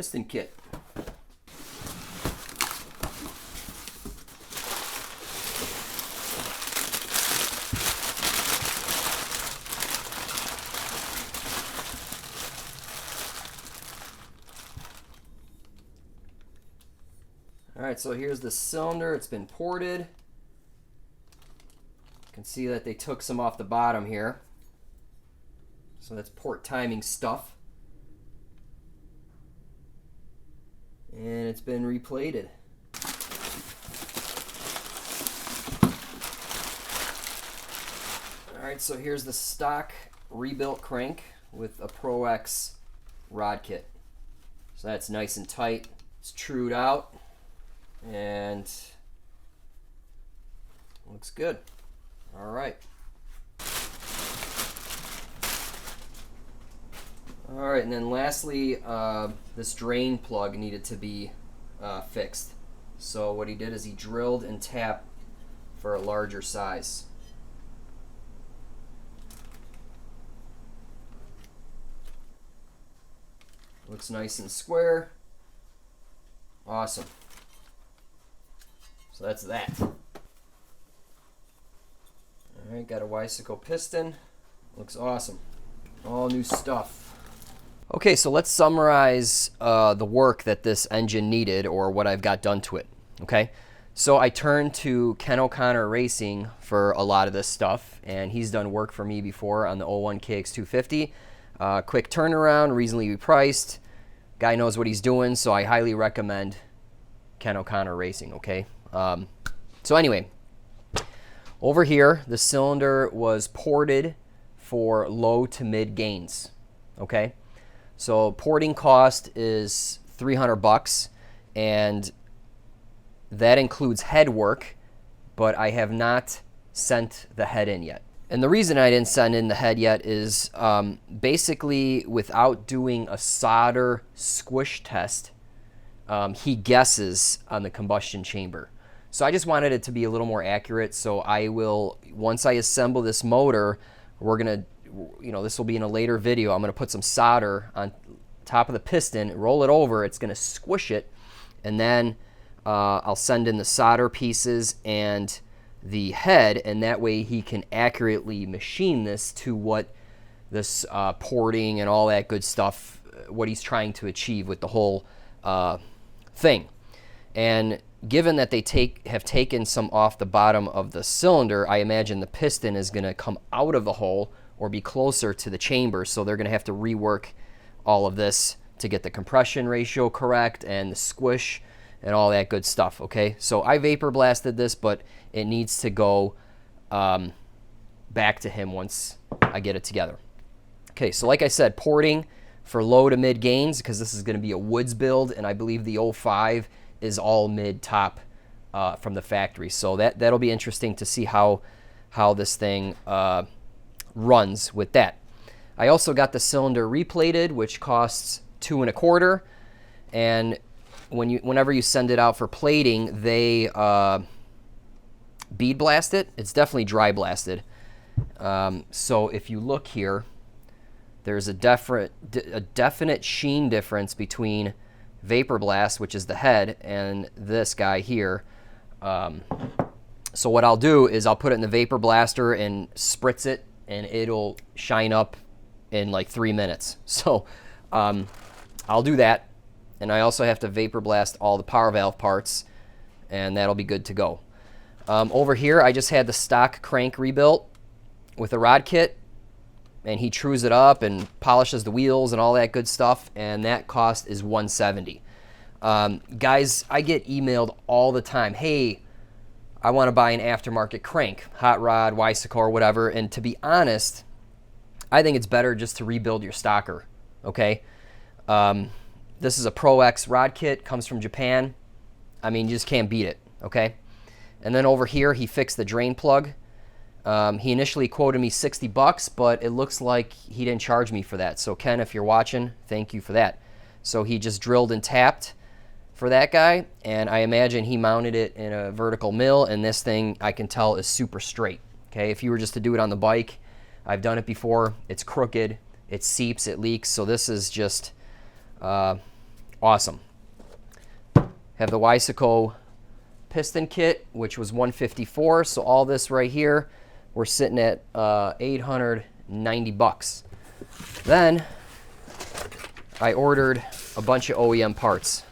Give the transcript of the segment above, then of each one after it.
piston kit. Alright, so here's the cylinder. It's been ported. You can see that they took some off the bottom here. So that's port timing stuff. And it's been replated. Alright, so here's the stock rebuilt crank with a Pro X rod kit. So that's nice and tight. It's trued out. And looks good. All right. All right, and then lastly, this drain plug needed to be fixed. So what he did is he drilled and tapped for a larger size. Looks nice and square. Awesome. So that's that. Alright, got a Weisico piston. Looks awesome. All new stuff. Okay, so let's summarize the work that this engine needed, or what I've got done to it. Okay, so I turned to Ken O'Connor Racing for a lot of this stuff, and he's done work for me before on the 01 KX250. Quick turnaround, reasonably priced. Guy knows what he's doing, so I highly recommend Ken O'Connor Racing, okay? So anyway, over here, the cylinder was ported for low to mid gains, okay? So porting cost is $300, and that includes head work, but I have not sent the head in yet. And the reason I didn't send in the head yet is basically without doing a solder squish test, he guesses on the combustion chamber. So I just wanted it to be a little more accurate. So I will, once I assemble this motor, we're gonna, this will be in a later video. I'm gonna put some solder on top of the piston, roll it over. It's gonna squish it, and then I'll send in the solder pieces and the head, and that way he can accurately machine this to what this porting and all that good stuff, what he's trying to achieve with the whole thing. And given that they have taken some off the bottom of the cylinder, I imagine the piston is going to come out of the hole or be closer to the chamber, so they're going to have to rework all of this to get the compression ratio correct and the squish and all that good stuff, okay? So I vapor blasted this, but it needs to go back to him once I get it together. Okay, so like I said, porting for low to mid gains, because this is going to be a woods build, and I believe the 05 is all mid top from the factory. So that'll be interesting to see how this thing runs with that. I also got the cylinder replated, which costs $2.25, and whenever you send it out for plating, they bead blast it. It's definitely dry blasted. So if you look here, there's a definite sheen difference between vapor blast, which is the head, and this guy here. So what I'll do is I'll put it in the vapor blaster and spritz it, and it'll shine up in like 3 minutes. So I'll do that. And I also have to vapor blast all the power valve parts, and that'll be good to go. Over here, I just had the stock crank rebuilt with a rod kit, and he trues it up and polishes the wheels and all that good stuff, and that cost is $170. Guys, I get emailed all the time, hey, I want to buy an aftermarket crank, hot rod, Weisico, or whatever, and to be honest, I think it's better just to rebuild your stocker, okay? This is a Pro X rod kit, comes from Japan. I mean, you just can't beat it, okay? And then over here, he fixed the drain plug. He initially quoted me $60, but it looks like he didn't charge me for that. So Ken, if you're watching, thank you for that. So he just drilled and tapped for that guy, and I imagine he mounted it in a vertical mill, and this thing, I can tell, is super straight, okay? If you were just to do it on the bike, I've done it before, it's crooked, it seeps, it leaks, so this is just Awesome. Have the Wysico piston kit, which was $154. So all this right here, we're sitting at $890. Then I ordered a bunch of OEM parts.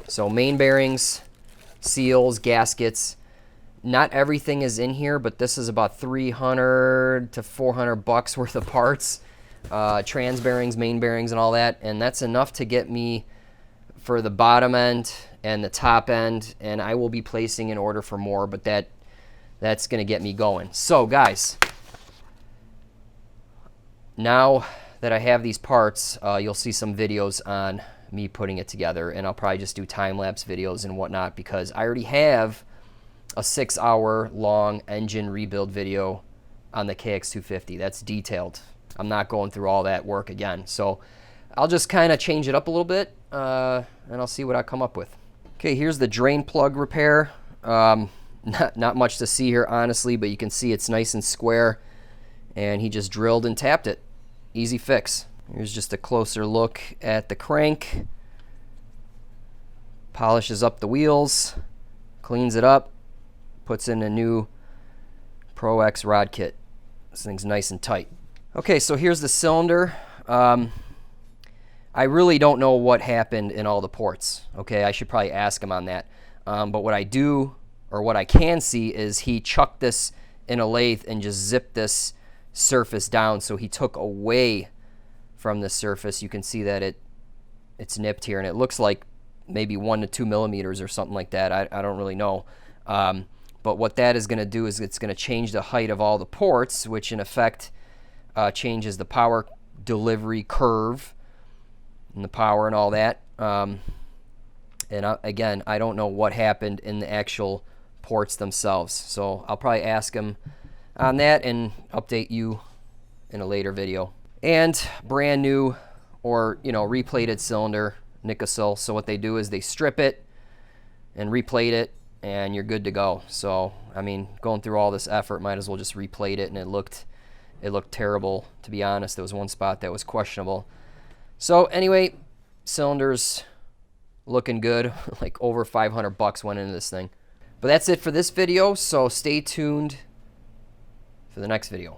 So main bearings, seals, gaskets. Not everything is in here, but this is about $300 to $400 worth of parts. Trans bearings, main bearings, and all that. And that's enough to get me for the bottom end and the top end. And I will be placing an order for more, but that's going to get me going. So guys, now that I have these parts, you'll see some videos on me putting it together, and I'll probably just do time-lapse videos and whatnot, because I already have a 6-hour long engine rebuild video on the KX250. That's detailed. I'm not going through all that work again. So I'll just kind of change it up a little bit, and I'll see what I come up with. Okay, here's the drain plug repair. Not much to see here, honestly, but you can see it's nice and square, and he just drilled and tapped it. Easy fix. Here's just a closer look at the crank. Polishes up the wheels, cleans it up, puts in a new Pro X rod kit. This thing's nice and tight. Okay, so here's the cylinder. I really don't know what happened in all the ports. Okay, I should probably ask him on that. But what I do, or what I can see, is he chucked this in a lathe and just zipped this surface down. So he took away from the surface. You can see that it's nipped here, and it looks like maybe 1 to 2 millimeters or something like that. I don't really know. But what that is going to do is it's going to change the height of all the ports, which in effect changes the power delivery curve and the power and all that. Again, I don't know what happened in the actual ports themselves. So I'll probably ask him on that and update you in a later video. And brand new, or replated cylinder, Nikasil. So what they do is they strip it and replate it, and you're good to go. So I mean, going through all this effort, might as well just replate it. And it looked terrible, to be honest. There was one spot that was questionable. So anyway, cylinders looking good. Like over $500 went into this thing. But that's it for this video, so stay tuned for the next video.